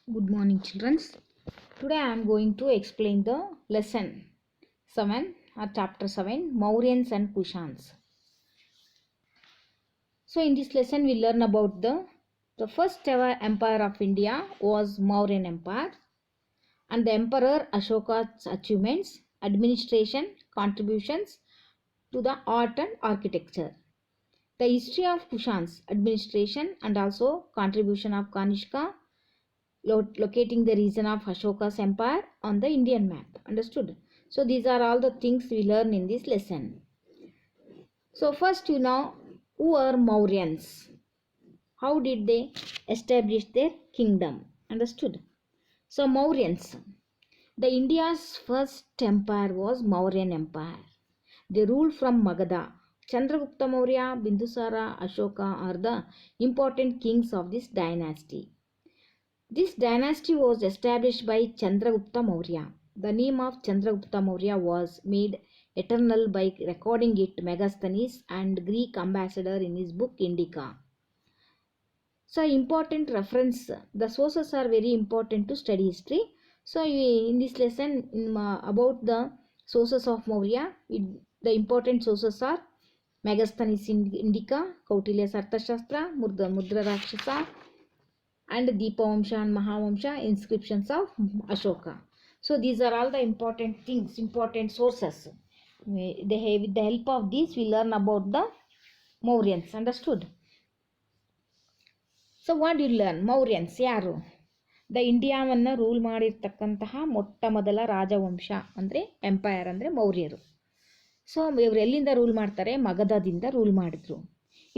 Good morning, children. Today I am going to explain the lesson 7 or chapter 7, Mauryans and Kushans. So in this lesson we learn about the first ever empire of India was Mauryan Empire, and the Emperor Ashoka's achievements, administration, contributions to the art and architecture. The history of Kushans, administration and also contribution of Kanishka, locating the region of Ashoka's empire on the Indian map. Understood? So these are all the things we learn in this lesson. So first, who are Mauryans? How did they establish their kingdom? Understood? So Mauryans, the India's first empire was Mauryan Empire. They ruled from Magadha. Chandragupta Maurya, Bindusara, Ashoka are the important kings of this dynasty. This dynasty was established by Chandragupta Maurya. The name of Chandragupta Maurya was made eternal by recording it Megasthenes and Greek ambassador in his book Indica. So important reference, the sources are very important to study history. So in this lesson about the sources of Maurya, the important sources are Megasthenes Indica, Kautilya's Arthashastra, Mudra Rakshasa, and Deepavamsha and Mahavamsha inscriptions of Ashoka. So these are all the important things, important sources. With the help of these we learn about the Mauryans. Understood? So what do you learn? Mauryans ಯಾರು? The ಇಂಡಿಯಾವನ್ನು rule ಮಾಡಿರ್ತಕ್ಕಂತಹ ಮೊಟ್ಟ ಮೊದಲ ರಾಜವಂಶ ಅಂದರೆ empire ಅಂದರೆ ಮೌರ್ಯರು. So ಇವರು ಎಲ್ಲಿಂದ rule ಮಾಡ್ತಾರೆ? ಮಗಧದಿಂದ ರೂಲ್ ಮಾಡಿದ್ರು.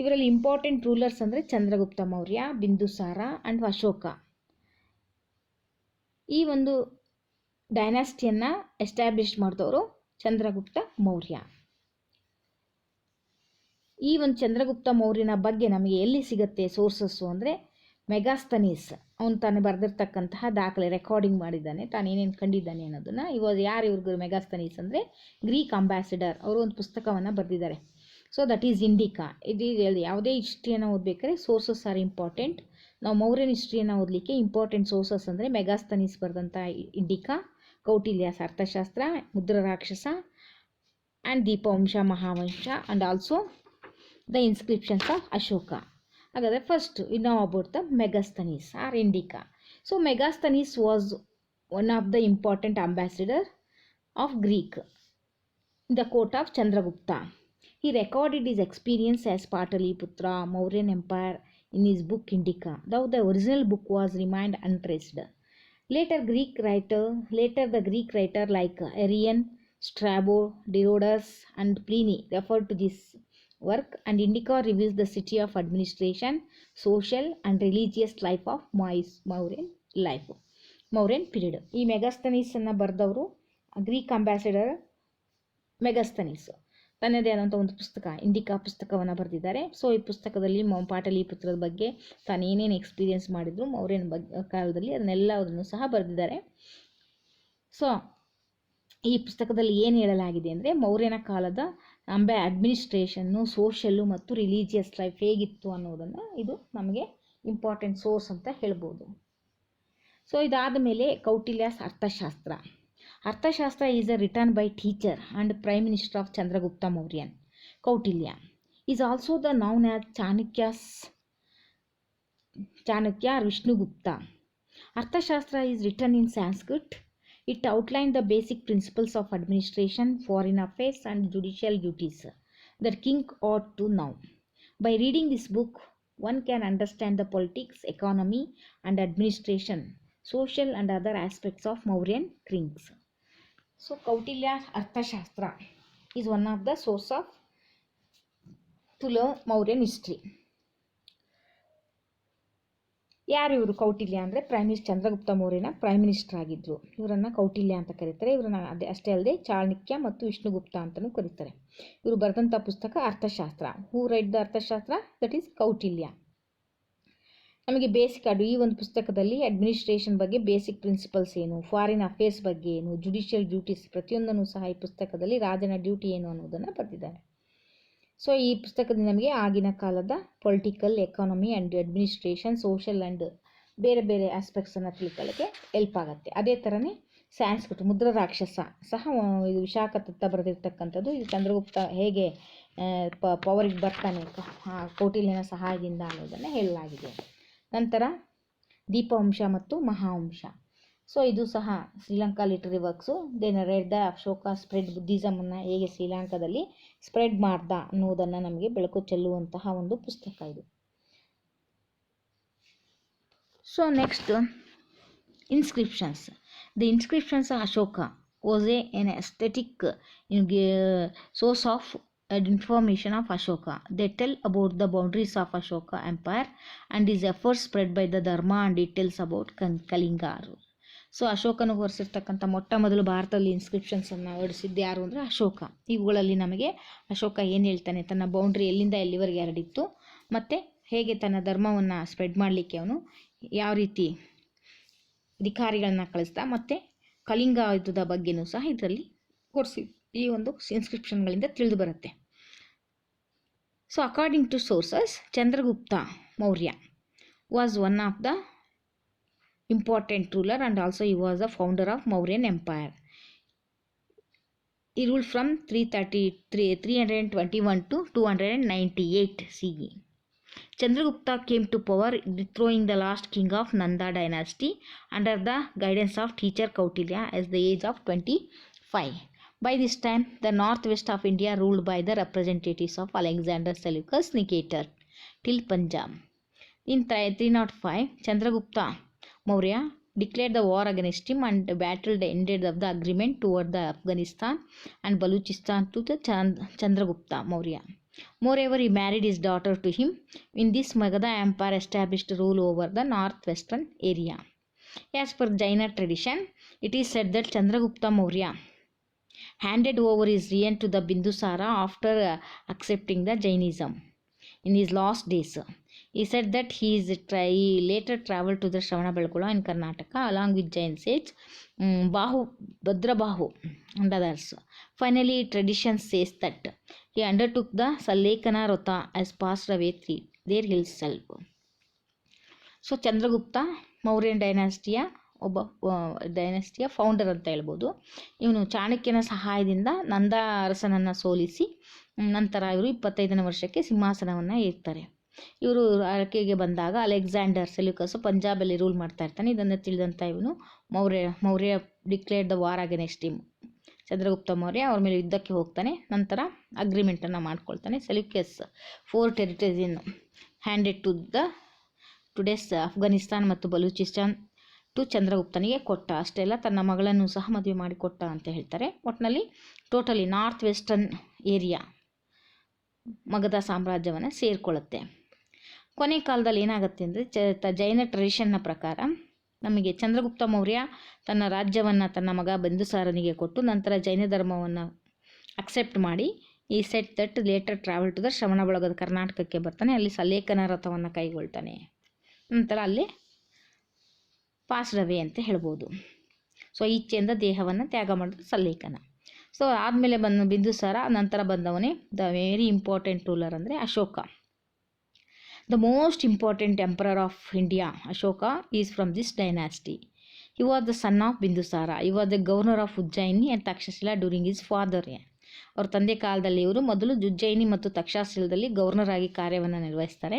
ಇವರಲ್ಲಿ ಇಂಪಾರ್ಟೆಂಟ್ ರೂಲರ್ಸ್ ಅಂದರೆ ಚಂದ್ರಗುಪ್ತ ಮೌರ್ಯ, ಬಿಂದುಸಾರ ಆ್ಯಂಡ್ ಅಶೋಕ. ಈ ಒಂದು ಡೈನಾಸ್ಟಿಯನ್ನು ಎಸ್ಟಾಬ್ಲಿಷ್ ಮಾಡಿದವರು ಚಂದ್ರಗುಪ್ತ ಮೌರ್ಯ. ಈ ಒಂದು ಚಂದ್ರಗುಪ್ತ ಮೌರ್ಯನ ಬಗ್ಗೆ ನಮಗೆ ಎಲ್ಲಿ ಸಿಗುತ್ತೆ ಸೋರ್ಸಸ್ಸು ಅಂದರೆ ಮೆಗಾಸ್ತನೀಸ್ ಅವನು ತಾನು ಬರೆದಿರ್ತಕ್ಕಂತಹ ದಾಖಲೆ ರೆಕಾರ್ಡಿಂಗ್ ಮಾಡಿದ್ದಾನೆ, ತಾನು ಏನೇನು ಕಂಡಿದ್ದಾನೆ ಅನ್ನೋದನ್ನು. ಯಾರು ಇವ್ರಿಗೆ ಮೆಗಾಸ್ತನೀಸ್ ಅಂದರೆ ಗ್ರೀಕ್ ಅಂಬಾಸಿಡರ್, ಅವರು ಒಂದು ಪುಸ್ತಕವನ್ನು ಬರೆದಿದ್ದಾರೆ. So that is Indica. ಇದು ಯಾವುದೇ ಹಿಸ್ಟ್ರಿಯನ್ನು ಓದಬೇಕಾದ್ರೆ ಸೋರ್ಸಸ್ ಆರ್ ಇಂಪಾರ್ಟೆಂಟ್. ನಾವು ಮೌರ್ಯನ್ ಹಿಸ್ಟ್ರಿಯನ್ನು ಓದಲಿಕ್ಕೆ ಇಂಪಾರ್ಟೆಂಟ್ ಸೋರ್ಸಸ್ ಅಂದರೆ ಮೆಗಾಸ್ತನೀಸ್ ಬರೆದಂಥ Indica, ಕೌಟಿಲ್ಯಾಸ್ Arthashastra, Mudrarakshasa and Dipavamsa Mahavamsa and also the inscriptions of Ashoka. Again, first we know about the Megasthenes or Indica. So Megasthenes was one of the important ambassador of Greek in the court of Chandragupta. He recorded his experience as Pataliputra, Mauryan Empire in his book Indica, though the original book was remained untraced. Later the Greek writer like Arrian, Strabo, Herodotus and Pliny referred to this work, and Indica reveals the city of administration, social and religious life of Mauryan period. ಈ ಮೆಗಾಸ್ತನೀಸ್ ಅನ್ನು ಬರೆದವರು Greek ambassador Megasthenes ತನ್ನದೇ ಆದಂಥ ಒಂದು ಪುಸ್ತಕ Indica ಪುಸ್ತಕವನ್ನು ಬರೆದಿದ್ದಾರೆ. So ಈ ಪುಸ್ತಕದಲ್ಲಿ ಪಾಟಲಿಪುತ್ರದ ಬಗ್ಗೆ ತಾನು ಏನೇನು ಎಕ್ಸ್ಪೀರಿಯನ್ಸ್ ಮಾಡಿದ್ರು ಮೌರ್ಯನ ಕಾಲದಲ್ಲಿ ಅದನ್ನೆಲ್ಲವನ್ನು ಸಹ ಬರೆದಿದ್ದಾರೆ. ಸೊ ಈ ಪುಸ್ತಕದಲ್ಲಿ ಏನು ಹೇಳಲಾಗಿದೆ ಅಂದರೆ ಮೌರ್ಯನ ಕಾಲದ ಅಡ್ಮಿನಿಸ್ಟ್ರೇಷನ್ನು, ಸೋಷಲ್ಲು ಮತ್ತು ರಿಲಿಜಿಯಸ್ ಲೈಫ್ ಹೇಗಿತ್ತು ಅನ್ನೋದನ್ನು ಇದು ನಮಗೆ ಇಂಪಾರ್ಟೆಂಟ್ ಸೋರ್ಸ್ ಅಂತ ಹೇಳ್ಬೋದು. ಸೊ ಇದಾದ ಮೇಲೆ Kautilya's Arthashastra. Arthashastra is written by teacher and prime minister of Chandragupta Mauryan. Kautilya is also the known as Chanakya or Vishnugupta. Arthashastra is written in Sanskrit. It outlined the basic principles of administration, foreign affairs and judicial duties that king ought to know. By reading this book, one can understand the politics, economy and administration, social and other aspects of Mauryan kings. So Kautilya's Arthashastra is one of the source of to learn Mauryan history. ಯಾರು ಇವರು? ಕೌಟಿಲ್ಯ ಅಂದರೆ prime minister, Chandragupta ಮೌರ್ಯನ prime minister ಆಗಿದ್ದರು. ಇವರನ್ನು ಕೌಟಿಲ್ಯ ಅಂತ ಕರೀತಾರೆ. ಇವರನ್ನು ಅಷ್ಟೇ ಅಲ್ಲದೆ ಚಾಣಕ್ಯ ಮತ್ತು ವಿಷ್ಣುಗುಪ್ತ ಅಂತಲೂ ಕರೀತಾರೆ. ಇವರು ಬರೆದಂಥ ಪುಸ್ತಕ ಅರ್ಥಶಾಸ್ತ್ರ. ಹೂ ರೈಟ್ ದ ಅರ್ಥಶಾಸ್ತ್ರ? That is Kautilya. ನಮಗೆ ಬೇಸಿಕ್ ಈ ಒಂದು ಪುಸ್ತಕದಲ್ಲಿ ಅಡ್ಮಿನಿಸ್ಟ್ರೇಷನ್ ಬಗ್ಗೆ ಬೇಸಿಕ್ ಪ್ರಿನ್ಸಿಪಲ್ಸ್ ಏನು, ಫಾರಿನ್ ಅಫೇರ್ಸ್ ಬಗ್ಗೆ ಏನು, ಜುಡಿಷಿಯಲ್ ಡ್ಯೂಟೀಸ್ ಪ್ರತಿಯೊಂದನ್ನು ಸಹ ಈ ಪುಸ್ತಕದಲ್ಲಿ ರಾಜನ ಡ್ಯೂಟಿ ಏನು ಅನ್ನೋದನ್ನು ಬರೆದಿದ್ದಾರೆ. ಸೊ ಈ ಪುಸ್ತಕದಿಂದ ನಮಗೆ ಆಗಿನ ಕಾಲದ political, economy and administration, social and ಬೇರೆ ಬೇರೆ ಆಸ್ಪೆಕ್ಟ್ಸನ್ನು ತಿಳ್ಕೊಳ್ಳೋಕ್ಕೆ ಹೆಲ್ಪ್ ಆಗುತ್ತೆ. ಅದೇ ಥರನೇ ಸ್ಯಾನ್ಸ್ಕ್ರಿಟ್ ಮುದ್ರ ರಾಕ್ಷಸ ಸಹ ಇದು ವಿಶಾಖದತ್ತ ಬರೆದಿರ್ತಕ್ಕಂಥದ್ದು. ಇದು ಚಂದ್ರಗುಪ್ತ ಹೇಗೆ ಪವರಿಗೆ ಬರ್ತಾನೆ ಕೌಟಿಲ್ಯನ ಸಹಾಯದಿಂದ ಅನ್ನೋದನ್ನು ಹೇಳಲಾಗಿದೆ. ನಂತರ ದೀಪವಂಶ ಮತ್ತು ಮಹಾವಂಶ. ಸೊ ಇದು ಸಹ Sri Lanka literary works. They narrate the Ashoka spread ಬುದ್ಧಿಸಮನ್ನು ಹೇಗೆ ಶ್ರೀಲಂಕಾದಲ್ಲಿ ಸ್ಪ್ರೆಡ್ ಮಾಡ್ದ ಅನ್ನೋದನ್ನು ನಮಗೆ ಬೆಳಕು ಚೆಲ್ಲುವಂತಹ ಒಂದು ಪುಸ್ತಕ ಇದು. So next inscriptions. The inscriptions of Ashoka was an aesthetic source of information of Ashoka. They tell about the boundaries of Ashoka empire and his efforts spread by the dharma and details about Kalinga. So ಅಶೋಕನು ಹೊರಿಸಿರ್ತಕ್ಕಂಥ ಮೊಟ್ಟ ಮೊದಲು ಭಾರತದಲ್ಲಿ ಇನ್ಸ್ಕ್ರಿಪ್ಷನ್ಸನ್ನು ಹೊರಡಿಸಿದ್ದು ಯಾರು ಅಂದರೆ ಅಶೋಕ. ಇವುಗಳಲ್ಲಿ ನಮಗೆ ಅಶೋಕ ಏನು ಹೇಳ್ತಾನೆ, ತನ್ನ ಬೌಂಡ್ರಿ ಎಲ್ಲಿಂದ ಎಲ್ಲಿವರೆಗೆ ಹರಡಿತ್ತು, ಮತ್ತು ಹೇಗೆ ತನ್ನ ಧರ್ಮವನ್ನು ಸ್ಪ್ರೆಡ್ ಮಾಡಲಿಕ್ಕೆ ಅವನು ಯಾವ ರೀತಿ ಅಧಿಕಾರಿಗಳನ್ನ ಕಳಿಸ್ತಾ, ಮತ್ತು ಕಳಿಂಗ ಯುದ್ಧದ ಬಗ್ಗೆನೂ ಸಹ ಇದರಲ್ಲಿ ಕೊಡಿಸಿ ಈ ಒಂದು ಇನ್ಸ್ಕ್ರಿಪ್ಷನ್ಗಳಿಂದ ತಿಳಿದು ಬರುತ್ತೆ. So according to sources, Chandragupta Maurya was one of the important ruler and also he was the founder of Mauryan Empire. He ruled from 321 to 298 CE. Chandragupta came to power throwing the last king of Nanda dynasty under the guidance of teacher Kautilya at the age of 25. By this time, the northwest of India ruled by the representatives of Alexander Seleucus Nicator till Punjab. In 305, Chandragupta Maurya declared the war against him and the battle ended of the agreement toward the Afghanistan and Baluchistan to the Chandragupta Maurya. Moreover, he married his daughter to him. In this, Magadha Empire established rule over the northwestern area. As per Jaina tradition, it is said that Chandragupta Maurya handed over his realm to the Bindusara after accepting the Jainism in his last days. He said that he later traveled to the Shravanabelagola in Karnataka along with Jain sage Bhadrabahu and others. Finally, tradition says that he undertook the Salekana Rotha as passed away there himself. So Chandragupta Mauryan ಡೈನಾಸ್ಟಿಯ founder ಅಂತ ಹೇಳ್ಬೋದು. ಇವನು ಚಾಣಕ್ಯನ ಸಹಾಯದಿಂದ ನಂದ ಅರಸನನ್ನು ಸೋಲಿಸಿ ನಂತರ ಇವರು 25ನೇ ವರ್ಷಕ್ಕೆ ಸಿಂಹಾಸನವನ್ನು ಏರ್ತಾರೆ. ಇವರು ಆಳ್ಕೆಗೆ ಬಂದಾಗ ಅಲೆಕ್ಸಾಂಡರ್ ಸೆಲ್ಯೂಕಸ್ ಪಂಜಾಬಲ್ಲಿ ರೂಲ್ ಮಾಡ್ತಾ ಇರ್ತಾನೆ. ಇದನ್ನು ತಿಳಿದಂಥ ಇವನು Maurya declared the war against him. Chandragupta Maurya ಅವ್ರ ಮೇಲೆ ಯುದ್ಧಕ್ಕೆ ಹೋಗ್ತಾನೆ. ನಂತರ ಅಗ್ರಿಮೆಂಟನ್ನು ಮಾಡ್ಕೊಳ್ತಾನೆ. Seleucus 4 territories handed to the today's Afghanistan ಮತ್ತು ಬಲೂಚಿಸ್ತಾನ್ ಟು ಚಂದ್ರಗುಪ್ತನಿಗೆ ಕೊಟ್ಟ. ಅಷ್ಟೆಲ್ಲ ತನ್ನ ಮಗಳನ್ನು ಸಹ ಮದುವೆ ಮಾಡಿಕೊಟ್ಟ ಅಂತ ಹೇಳ್ತಾರೆ. ಒಟ್ಟಿನಲ್ಲಿ totally north western area Magadha ಸಾಮ್ರಾಜ್ಯವನ್ನು ಸೇರಿಕೊಳ್ಳುತ್ತೆ. ಕೊನೆ ಕಾಲದಲ್ಲಿ ಏನಾಗುತ್ತೆ ಅಂದರೆ ಜೈನ ಟ್ರೆಡಿಷನ್ನ ಪ್ರಕಾರ ನಮಗೆ ಚಂದ್ರಗುಪ್ತ ಮೌರ್ಯ ತನ್ನ ರಾಜ್ಯವನ್ನು ತನ್ನ ಮಗ ಬಿಂದುಸಾರನಿಗೆ ಕೊಟ್ಟು ನಂತರ ಜೈನ ಧರ್ಮವನ್ನು ಅಕ್ಸೆಪ್ಟ್ ಮಾಡಿ he said that later travel to the ಶ್ರವಣಬೆಳಗೊಳದ ಕರ್ನಾಟಕಕ್ಕೆ ಬರ್ತಾನೆ. ಅಲ್ಲಿ ಸಲ್ಲೇಖನ ರಥವನ್ನು ಕೈಗೊಳ್ತಾನೆ. ನಂತರ ಅಲ್ಲಿ ಪಾಸ್ಡ್ ಅವೇ ಅಂತ ಹೇಳ್ಬೋದು. ಸೊ ಇಚ್ಛೆಯಿಂದ ದೇಹವನ್ನು ತ್ಯಾಗ ಮಾಡಿದ ಸಲ್ಲೇಖನ. ಸೊ ಆದಮೇಲೆ ಬಿಂದುಸಾರ, ನಂತರ ಬಂದವನೇ ದ ವೆರಿ ಇಂಪಾರ್ಟೆಂಟ್ ರೂಲರ್ ಅಂದರೆ Ashoka. The most important emperor of India Ashoka is from this dynasty. He was the son of Bindusara. He was the governor of Ujjaini and Takshashila during his father. ಅವ್ರ ತಂದೆ ಕಾಲದಲ್ಲಿ ಇವರು ಮೊದಲು ಉಜ್ಜಯಿನಿ ಮತ್ತು ತಕ್ಷಶಿಲದಲ್ಲಿ governor ಆಗಿ ಕಾರ್ಯವನ್ನು ನಿರ್ವಹಿಸ್ತಾರೆ.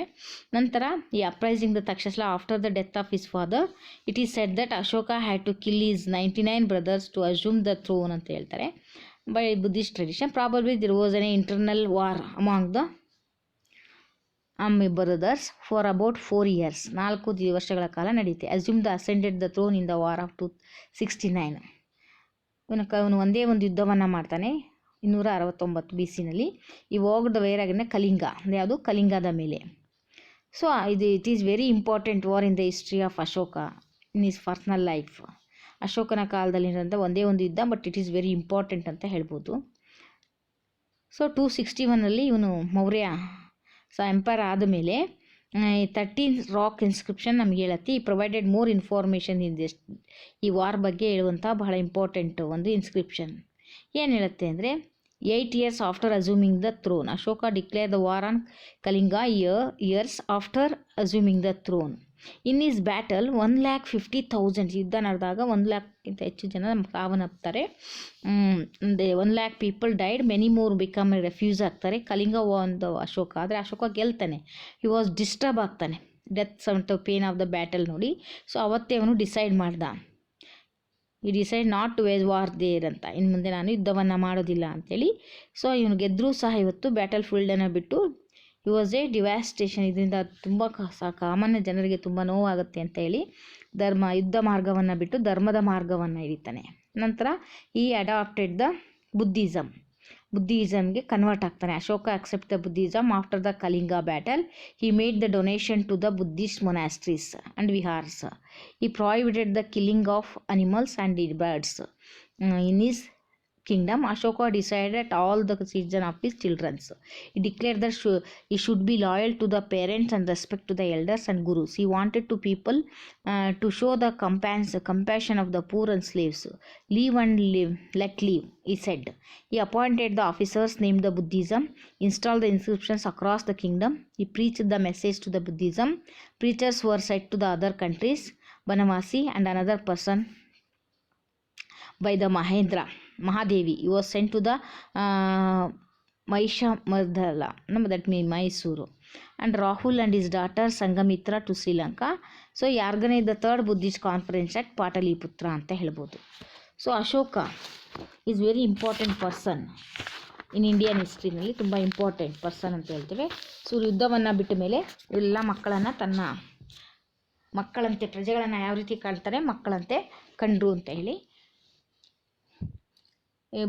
ನಂತರ ಈ uprising the Takshashila after the death of his father, it is said that Ashoka had to kill his 99 brothers to assume the throne ಅಂತ ಹೇಳ್ತಾರೆ. By Buddhist tradition probably there was an internal war among the brothers for about 4 years. 4 ವರ್ಷಗಳ ಕಾಲ ನಡೆಯುತ್ತೆ. Assume the ascended the throne in the war of 269. ಇವನು ಒಂದೇ ಒಂದು ಯುದ್ಧವನ್ನು ಮಾಡ್ತಾನೆ 269 BC. ಈ ವಾಗ್ಡ್ ವೈರಾಗನ ಕಲಿಂಗ, ಯಾವುದು ಕಲಿಂಗದ ಮೇಲೆ. So it is very important war in the history of Ashoka in his personal life. ಅಶೋಕನ ಕಾಲದಲ್ಲಿರೋಂಥ ಒಂದೇ ಒಂದು ಯುದ್ಧ, but it is very important ಅಂತ ಹೇಳ್ಬೋದು. ಸೊ 261 ಇವನು ಮೌರ್ಯ ಎಂಪೈರ್ ಆದಮೇಲೆ 13 ರಾಕ್ ಇನ್ಸ್ಕ್ರಿಪ್ಷನ್ ನಮಗೆ ಹೇಳುತ್ತೆ. ಈ provided more information in this. ಈ ವಾರ್ ಬಗ್ಗೆ ಹೇಳುವಂಥ ಬಹಳ ಇಂಪಾರ್ಟೆಂಟ್ ಒಂದು ಇನ್ಸ್ಕ್ರಿಪ್ಷನ್. ಏನು ಹೇಳುತ್ತೆ ಅಂದರೆ 8 years after assuming the throne, Ashoka declare the war on Kalinga. Years after assuming the throne, in his battle 1,50,000 ಯುದ್ಧ ನಡೆದಾಗ 1,00,000ಕ್ಕಿಂತ ಹೆಚ್ಚು ಜನ ಸಾವನ್ನಪ್ತಾರೆ. 1,00,000 people died, many more become refugees ಆಗ್ತಾರೆ. ಕಲಿಂಗ ಒಂದು ಅಶೋಕ, ಆದರೆ ಅಶೋಕ ಗೆಲ್ತಾನೆ. ಹಿ ವಾಸ್ ಡಿಸ್ಟರ್ಬ್ ಆಗ್ತಾನೆ, ಡೆತ್ ಅಂತ ಪೇನ್ ಆಫ್ ದ ಬ್ಯಾಟಲ್ ನೋಡಿ. ಸೊ ಅವತ್ತೇ ಅವನು ಡಿಸೈಡ್ ಮಾಡ್ದ, ಈ decide not to wage war there ಅಂತ, ಇನ್ನು ಮುಂದೆ ನಾನು ಯುದ್ಧವನ್ನು ಮಾಡೋದಿಲ್ಲ ಅಂಥೇಳಿ. ಸೊ ಇವನು ಗೆದ್ದರೂ ಸಹ ಇವತ್ತು ಬ್ಯಾಟಲ್ ಫೀಲ್ಡನ್ನು ಬಿಟ್ಟು ಇ ವಾಸ್ ಎ ಡಿವ್ಯಾಸ್ಟೇಷನ್, ಇದರಿಂದ ತುಂಬ ಸಾಮಾನ್ಯ ಜನರಿಗೆ ತುಂಬ ನೋವಾಗುತ್ತೆ ಅಂತ ಹೇಳಿ ಯುದ್ಧ ಮಾರ್ಗವನ್ನು ಬಿಟ್ಟು ಧರ್ಮದ ಮಾರ್ಗವನ್ನು ಹಿಡಿತಾನೆ. ನಂತರ ಈ ಅಡಾಪ್ಟೆಡ್ ದ ಬುದ್ಧಿಸಮ್ಗೆ ಕನ್ವರ್ಟ್ ಆಗ್ತಾನೆ. Ashoka accept the Buddhism after the Kalinga battle. He made the donation to the Buddhist monasteries and vihars. He prohibited the killing of animals and birds. In his kingdom, Ashoka decided all the decision of his children. He declared that he should be loyal to the parents and respect to the elders and gurus. He wanted to people to show the compassion of the poor and slaves. Live and live, let live, he said. He appointed the officers named the Buddhism, installed the inscriptions across the kingdom. He preached the message to the Buddhism. Preachers were sent to the other countries, Banavasi, and another person by the Mahadevi. He was sent to the Mahishamardhala, that means Mysuru, and Rahul and his daughter Sangamitra to Sri Lanka. So he organized the third Buddhist conference at Pataliputra ಅಂತ ಹೇಳ್ಬೋದು. So Ashoka is very important person in Indian ಹಿಸ್ಟ್ರಿನಲ್ಲಿ, ತುಂಬ important person ಅಂತ ಹೇಳ್ತೇವೆ. So ಯುದ್ಧವನ್ನು ಬಿಟ್ಟ ಮೇಲೆ ಎಲ್ಲ ಮಕ್ಕಳನ್ನು ತನ್ನ ಮಕ್ಕಳಂತೆ, ಪ್ರಜೆಗಳನ್ನು ಯಾವ ರೀತಿ ಕಾಣ್ತಾರೆ, ಮಕ್ಕಳಂತೆ ಕಂಡ್ರು ಅಂತ ಹೇಳಿ.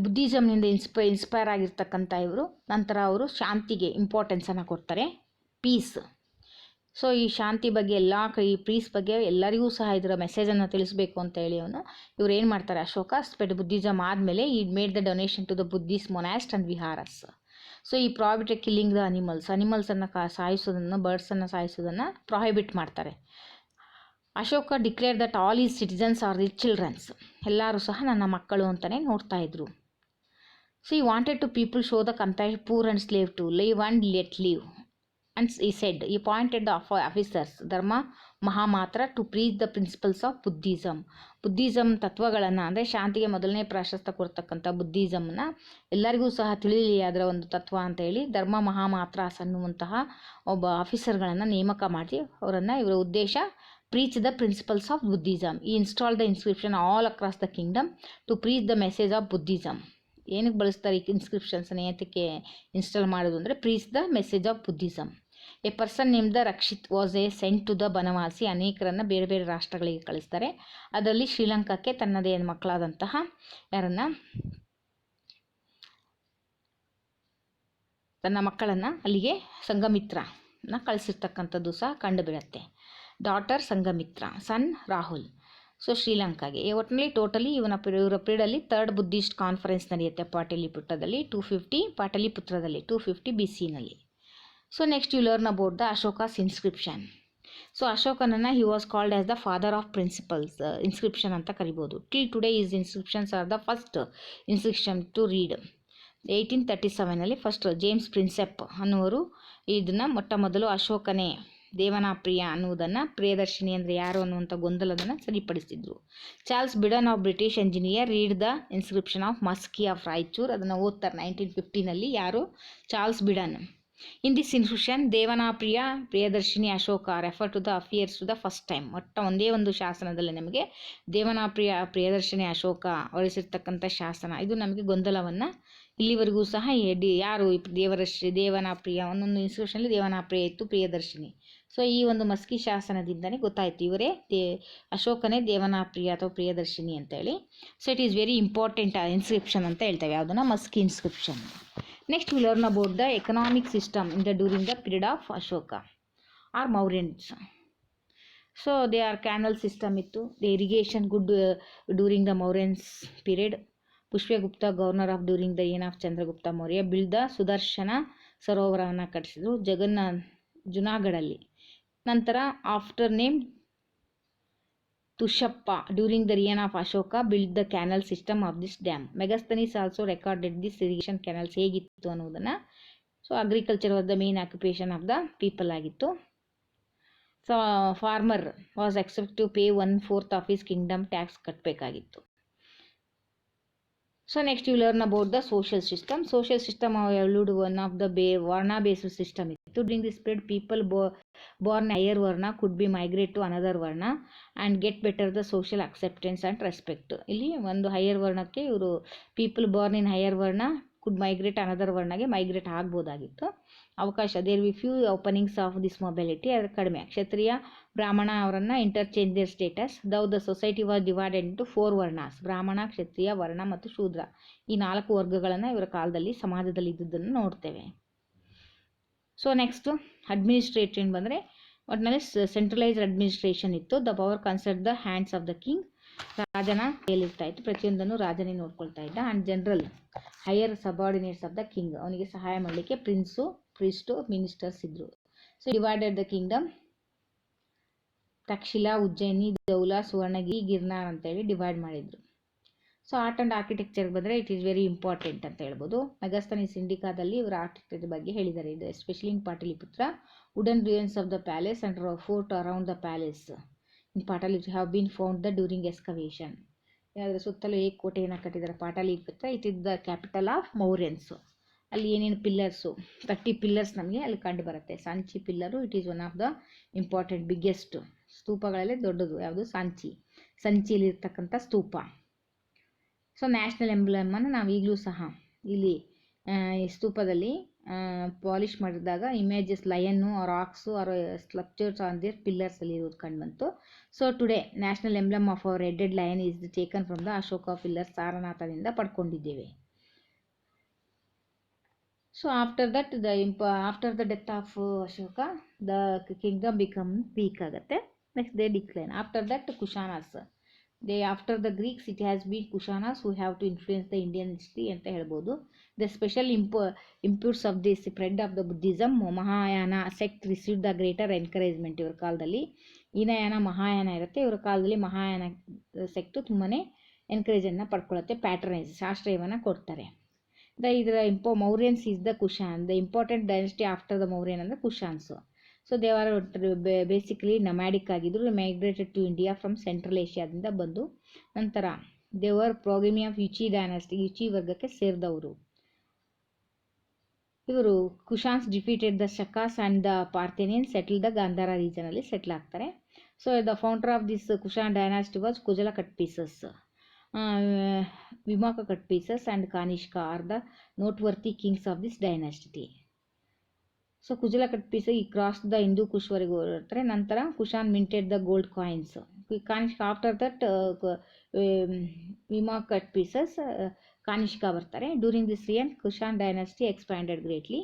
ಬುದ್ಧಿಸಮ್ನಿಂದ ಇನ್ಸ್ಪೈರ್ ಆಗಿರ್ತಕ್ಕಂಥ ಇವರು ನಂತರ ಅವರು ಶಾಂತಿಗೆ ಇಂಪಾರ್ಟೆನ್ಸನ್ನು ಕೊಡ್ತಾರೆ, ಪೀಸ್. ಸೊ ಈ ಶಾಂತಿ ಬಗ್ಗೆ ಈ ಪೀಸ್ ಬಗ್ಗೆ ಎಲ್ಲರಿಗೂ ಸಹ ಇದರ ಮೆಸೇಜನ್ನು ತಿಳಿಸ್ಬೇಕು ಅಂತ ಹೇಳಿ ಇವ್ರು ಏನು ಮಾಡ್ತಾರೆ, ಅಶೋಕ ಸ್ಪ್ರೆಡ್ ಬುದ್ಧಿಸಮ್ ಆದಮೇಲೆ he made the donation to the Buddhist monasteries and viharas. So he prohibited killing the ಅನಿಮಲ್ಸನ್ನು ಸಾಯಿಸೋದನ್ನು, ಬರ್ಡ್ಸನ್ನು ಸಾಯಿಸೋದನ್ನು ಪ್ರಾಹಿಬಿಟ್ ಮಾಡ್ತಾರೆ. Ashoka declare that all his citizens are the childrens, ಎಲ್ಲರೂ ಸಹ ನನ್ನ ಮಕ್ಕಳು ಅಂತಲೇ ನೋಡ್ತಾ ಇದ್ರು. So he wanted to people show the compassion poor and slave to live and let live. And he said, he appointed the officers, Dharma Mahamatra, to preach the principles of Buddhism ತತ್ವಗಳನ್ನು, ಅಂದರೆ ಶಾಂತಿಗೆ ಮೊದಲನೇ ಪ್ರಾಶಸ್ತ್ಯ ಕೊಡ್ತಕ್ಕಂಥ ಬುದ್ಧಿಸಮ್ನ ಎಲ್ಲರಿಗೂ ಸಹ ತಿಳಿಯಲಿ ಅದರ ಒಂದು ತತ್ವ ಅಂತ ಹೇಳಿ ಧರ್ಮ ಮಹಾಮಾತ್ರಾಸ್ ಅನ್ನುವಂತಹ ಒಬ್ಬ ಆಫೀಸರ್ಗಳನ್ನು ನೇಮಕ ಮಾಡಿ ಇವರ ಉದ್ದೇಶ preach the principles of Buddhism. He installed the inscription all across the kingdom to preach the message of Buddhism. ಏನಕ್ಕೆ ಬಳಸ್ತಾರೆ ಈ ಇನ್ಸ್ಕ್ರಿಪ್ಷನ್ಸನ್ನು, ಏನಕ್ಕೆ ಇನ್ಸ್ಟಾಲ್ ಮಾಡೋದು ಅಂದರೆ preach the message of Buddhism. A person name the Rakshit was a sent to the Banavasi. ಅನೇಕರನ್ನು ಬೇರೆ ಬೇರೆ ರಾಷ್ಟ್ರಗಳಿಗೆ ಕಳಿಸ್ತಾರೆ. ಅದರಲ್ಲಿ ಶ್ರೀಲಂಕಾಕ್ಕೆ ತನ್ನದೇ ಮಕ್ಕಳಾದಂತಹ ತನ್ನ ಮಕ್ಕಳನ್ನು ಅಲ್ಲಿಗೆ ಸಂಘಮಿತ್ರನ ಕಳಿಸಿರ್ತಕ್ಕಂಥದ್ದು ಸಹ ಕಂಡುಬೀಳುತ್ತೆ. Daughter Sanghamitra, son Rahul. So ಶ್ರೀಲಂಕಾಗೆ ಒಟ್ಟಿನಲ್ಲಿ ಟೋಟಲಿ ಇವರ ಪೀರಿಯಡಲ್ಲಿ ಥರ್ಡ್ ಬುದ್ಧಿಸ್ಟ್ ಕಾನ್ಫರೆನ್ಸ್ ನಡೆಯುತ್ತೆ ಪಾಟಲಿಪುತ್ರದಲ್ಲಿ 250 BC. So next you learn about the Ashoka's inscription. So ಅಶೋಕನನ್ನು he was called as the father of principles, inscription ಅಂತ ಕರಿಬೋದು. Till today his inscriptions are the first inscription to read. 1837 first James Prinsep ಅನ್ನುವರು ಇದನ್ನು ಮೊಟ್ಟ ಮೊದಲು ಅಶೋಕನೇ ದೇವನಾಪ್ರಿಯ ಅನ್ನುವುದನ್ನು, ಪ್ರಿಯದರ್ಶಿನಿ ಅಂದರೆ ಯಾರು ಅನ್ನುವಂಥ ಗೊಂದಲವನ್ನು ಸರಿಪಡಿಸಿದ್ರು. Charles Beadon of British engineer read the inscription of Maski of Raichur, ಅದನ್ನು ಓದ್ತಾರೆ 1950 ಯಾರು, Charles Beadon. In this inscription Devanampriya, Priyadarshini, Ashoka refer to the appears to the first time. ಒಂದೇ ಒಂದು ಶಾಸನದಲ್ಲಿ ನಮಗೆ ದೇವನಾಪ್ರಿಯ, ಪ್ರಿಯದರ್ಶಿನಿ, ಅಶೋಕ ಹೊರಿಸಿರ್ತಕ್ಕಂಥ ಶಾಸನ, ಇದು ನಮಗೆ ಗೊಂದಲವನ್ನು ಇಲ್ಲಿವರೆಗೂ ಸಹ ಯಾರು ದೇವನಾಪ್ರಿಯ, ಒಂದೊಂದು ಇನ್ಸ್ಕ್ರಿಪ್ಷನಲ್ಲಿ ದೇವನಾಪ್ರಿಯ ಇತ್ತು, ಪ್ರಿಯದರ್ಶಿನಿ. ಸೊ ಈ ಒಂದು ಮಸ್ಕಿ ಶಾಸನದಿಂದನೇ ಗೊತ್ತಾಯಿತು ಇವರೇ ಅಶೋಕನೇ ದೇವನಾಪ್ರಿಯ ಅಥವಾ ಪ್ರಿಯದರ್ಶಿನಿ ಅಂತೇಳಿ. So it is very important inscription ಅಂತ ಹೇಳ್ತೇವೆ, ಯಾವುದನ್ನು Maski inscription. Next we learn about the economic system in the during the period of Ashoka or Mauryans. So they are canal system ಇತ್ತು, the irrigation good during the Mauryans period. Pushyagupta governor of during the ಏನ್ of Chandragupta Maurya build the Sudarshana ಸರೋವರವನ್ನು ಕಟ್ಟಿಸಿದ್ರು ಜುನಾಗಢಲ್ಲಿ. ನಂತರ after name Tushaspa during the reign of Ashoka build the canal system of this dam. Megasthenes also recorded this irrigation canals ಹೇಗಿತ್ತು ಅನ್ನೋದನ್ನು. So agriculture was the main occupation of the people ಆಗಿತ್ತು. So farmer was except to pay 1/4 of his kingdom tax ಕಟ್ಟಬೇಕಾಗಿತ್ತು. So next you learn about the social system. Social system evolved one of the Varna based system. During this period, people born higher Varna could be migrate to another Varna and get better the social acceptance and respect. ಇಲ್ಲಿ ಒಂದು higher ವರ್ಣಕ್ಕೆ ಇವರು people Born in higher varna could migrate another ವರ್ಣಗೆ migrate ಆಗ್ಬೋದಾಗಿತ್ತು. ಅವಕಾಶ there we few openings of this mobility, ಅದು ಕಡಿಮೆ. ಕ್ಷತ್ರಿಯ ಬ್ರಾಹ್ಮಣ ಅವರನ್ನು interchange their status. The society was divided into 4 varnas, Brahmana, Kshatriya, ವರ್ಣ ಮತ್ತು ಶೂದ್ರ. ಈ 4 ವರ್ಗಗಳನ್ನು ಇವರ ಕಾಲದಲ್ಲಿ ಸಮಾಜದಲ್ಲಿ ಇದ್ದುದನ್ನು ನೋಡ್ತೇವೆ. ಸೊ ನೆಕ್ಸ್ಟು ಅಡ್ಮಿನಿಸ್ಟ್ರೇಷನ್ ಬಂದರೆ ಒಟ್ಟಿನಲ್ಲಿ ಸೆಂಟ್ರಲೈಸ್ಡ್ ಅಡ್ಮಿನಿಸ್ಟ್ರೇಷನ್ ಇತ್ತು. The power concert the hands of the king, ರಾಜನ ಕೈಯಲ್ಲಿರ್ತಾ ಇತ್ತು, ಪ್ರತಿಯೊಂದನ್ನು ರಾಜನೇ ನೋಡ್ಕೊಳ್ತಾ ಇದ್ದ. And general higher subordinates of the king, ಅವನಿಗೆ ಸಹಾಯ ಮಾಡಲಿಕ್ಕೆ ಪ್ರಿನ್ಸು, ಪ್ರೀಸ್ಟು, ಮಿನಿಸ್ಟರ್ಸ್ ಇದ್ದರು. So divided the kingdom, Taxila, Ujjayini, Daula, Suvarnagiri, Girnar ಅಂತೇಳಿ ಡಿವೈಡ್ ಮಾಡಿದರು. ಸೊ ಆರ್ಟ್ ಆ್ಯಂಡ್ ಆರ್ಕಿಟೆಕ್ಚರ್ ಬಂದರೆ ಇಟ್ ಈಸ್ ವೆರಿ ಇಂಪಾರ್ಟೆಂಟ್ ಅಂತ ಹೇಳ್ಬೋದು. ಮೆಗಾಸ್ತನೀಸ್ ಇಂಡಿಕಾದಲ್ಲಿ ಇವರ ಆರ್ಕಿಟೆಕ್ಚರ್ ಬಗ್ಗೆ ಹೇಳಿದ್ದಾರೆ. ಇದು especially in Pataliputra, wooden ರೂಯನ್ಸ್ of the palace and fort around the palace in Pataliputra have been found the during excavation. ಅದರ ಸುತ್ತಲೂ ಹೇಗೆ ಕೋಟೆಯನ್ನು ಕಟ್ಟಿದ್ದಾರೆ Pataliputra. It is the capital of Mauryans. ಅಲ್ಲಿ ಏನೇನು ಪಿಲ್ಲರ್ಸು 30 ಪಿಲ್ಲರ್ಸ್ ನಮಗೆ ಅಲ್ಲಿ ಕಂಡು ಬರುತ್ತೆ. Sanchi pillar it is one of the important biggest ಸ್ತೂಪಗಳಲ್ಲೇ ದೊಡ್ಡದು ಯಾವುದು, ಸಂಚಿಯಲ್ಲಿರ್ತಕ್ಕಂಥ ಸ್ತೂಪ. ಸೊ ನ್ಯಾಷನಲ್ ಎಂಬ್ಲಮನ್ನು ನಾವು ಈಗಲೂ ಸಹ ಇಲ್ಲಿ ಈ ಸ್ತೂಪದಲ್ಲಿ ಪಾಲಿಷ್ ಮಾಡಿದಾಗ ಇಮೇಜಸ್ ಲಯನ್ನು or ox or sculptures on their ಪಿಲ್ಲರ್ಸಲ್ಲಿ ಇರೋದು ಕಂಡು ಬಂತು. So today national emblem of our headed lion is taken from the Ashoka pillar, ಸಾರನಾಥದಿಂದ ಪಡ್ಕೊಂಡಿದ್ದೇವೆ. So after the death of Ashoka the kingdom become weak ಆಗುತ್ತೆ. Next they decline. After that Kushanas, after the Greeks it has been Kushanas who have to influence the Indian history ಅಂತ ಹೇಳ್ಬೋದು. The special impulse of the spread of the Buddhism, Mahayana sect received the greater encouragement. ಇವರ ಕಾಲದಲ್ಲಿ ಹೀನಯಾನ ಮಹಾಯಾನ ಇರುತ್ತೆ, ಇವರ ಕಾಲದಲ್ಲಿ ಮಹಾಯಾನ ಸೆಕ್ಟು ತುಂಬಾ ಎನ್ಕರೇಜನ್ನು ಪಡ್ಕೊಳ್ಳುತ್ತೆ, ಪ್ಯಾಟ್ರನೈಸ್ ಆಶ್ರಯವನ್ನು ಕೊಡ್ತಾರೆ. ಇದರ Mauryans is the Kushan, the important dynasty after the Mauryan ಅಂದರೆ Kushans. So they are basically nomadic ಆಗಿದ್ರು, migrated to India from central ಏಷ್ಯಾದಿಂದ ಬಂದು. ನಂತರ ದೇವರ್ ಪ್ರೋಗಿಮಿ ಆಫ್ ಯುಚಿ ಡೈನಾಸ್ಟಿ, ಯುಚಿ ವರ್ಗಕ್ಕೆ ಸೇರಿದವರು ಇವರು. Kushans defeated the Shakas and the Parthian, settle the Gandhara ರೀಜನಲ್ಲಿ ಸೆಟ್ಲ್ ಆಗ್ತಾರೆ. So the founder of this Kushan dynasty was Kujula Kadphises, Vima Kadphises and Kanishka are the noteworthy kings of this dynasty. So Kujula Kadphises he cross the Hindu ಕುಶ್ವರೆಗೂ ಇರ್ತಾರೆ. ನಂತರ Kushan minted the gold coins. Kanishka after that Vima Kadphises Kanishka ಬರ್ತಾರೆ. During this reign Kushan dynasty expanded greatly.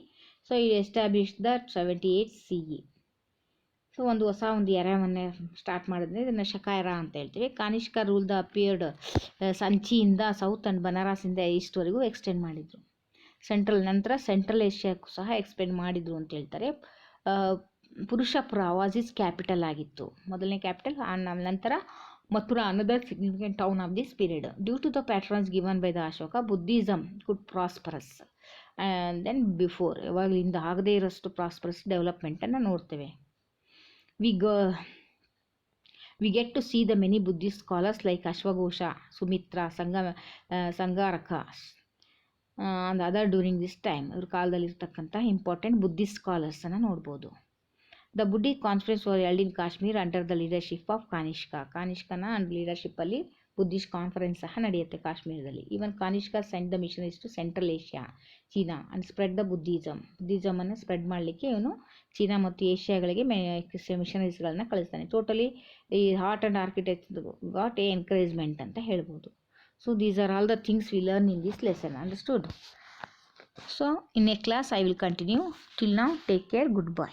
So ಈ establish the 78 CE. So ಒಂದು ಎರವನ್ನು start ಮಾಡಿದ್ರೆ ಇದನ್ನು Shaka era ಅಂತ ಹೇಳ್ತೀವಿ. ಕಾನಿಷ್ಕಾ ರೂಲ್ ದ ಅಪಿಯರ್ಡ್ ಸಂಚಿಯಿಂದ ಸೌತ್ ಆ್ಯಂಡ್ ಬನಾರಸಿಂದ ಈಸ್ಟ್ವರೆಗೂ ಎಕ್ಸ್ಟೆಂಡ್ ಮಾಡಿದರು. ನಂತರ ಸೆಂಟ್ರಲ್ ಏಷ್ಯಾಕ್ಕೂ ಸಹ ಎಕ್ಸ್ಪೆಂಡ್ ಮಾಡಿದರು ಅಂತ ಹೇಳ್ತಾರೆ. ಪುರುಷಪುರ ವಾಸ್ ಇಸ್ ಕ್ಯಾಪಿಟಲ್ ಆಗಿತ್ತು, ಮೊದಲನೇ ಕ್ಯಾಪಿಟಲ್. ನಂತರ Mathura another significant town of this period. Due to the patrons given by the Ashoka, Buddhism could prosperous then before. ಯಾವಾಗಲಿಂದ ಆಗದೇ ಇರೋಷ್ಟು ಪ್ರಾಸ್ಪರಸ್ ಡೆವಲಪ್ಮೆಂಟನ್ನು ನೋಡ್ತೇವೆ. We get to see the many Buddhist scholars like Ashwagosha, Sumitra, Sangaraka and other during this time. ಇವ್ರ ಕಾಲದಲ್ಲಿ ಇರ್ತಕ್ಕಂಥ important Buddhist ಸ್ಕಾಲರ್ಸನ್ನು ನೋಡ್ಬೋದು. The Buddhist conference was held in Kashmir under the leadership of ಕಾನಿಷ್ಕನ ಲೀಡರ್ಶಿಪ್ಪಲ್ಲಿ ಬುದ್ಧಿಸ್ಟ್ ಕಾನ್ಫರೆನ್ಸ್ ಸಹ ನಡೆಯುತ್ತೆ ಕಾಶ್ಮೀರದಲ್ಲಿ. Even Kanishka send the missionaries to central Asia, China and spread the ಬುದ್ಧಿಸಮನ್ನು ಸ್ಪ್ರೆಡ್ ಮಾಡಲಿಕ್ಕೆ ಇವನು ಚೀನಾ ಮತ್ತು ಏಷ್ಯಾಗಳಿಗೆ ಮಿಷನರೀಸ್ಗಳನ್ನ ಕಳಿಸ್ತಾನೆ. Totally he art and architecture got a encouragement ಅಂತ ಹೇಳ್ಬೋದು. So these are all the things we learn in this lesson. Understood? So in a class I will continue. Till now, take care. Goodbye.